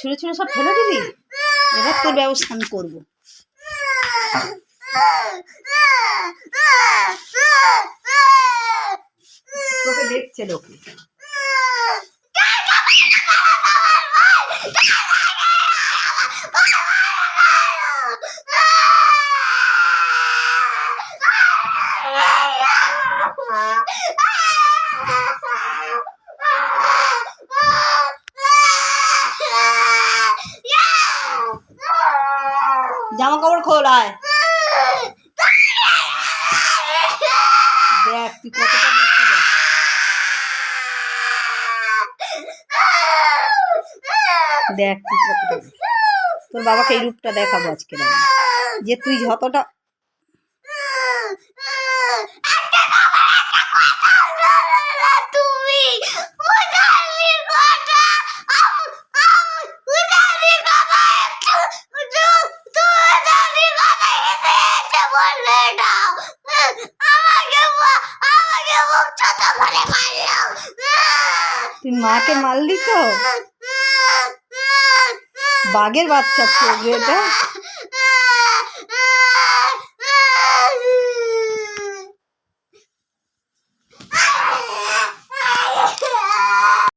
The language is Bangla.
ছুঁড়ে ছুঁড়ে সব ফেলে দিলি? এবার তোর ব্যবস্থা আমি করবো। তোকে দেখছে লোকে। জামা কাপড় খোল, আয় দেখ তুই কতটা দেখছি। দেখ দেখ তুই কতটা। তোর বাবাকে এই রূপটা দেখাবো আজকে আমি, যে তুই যতটা। তুই মাকে মারলি তো? বাঘের বাচ্চা তো এটা।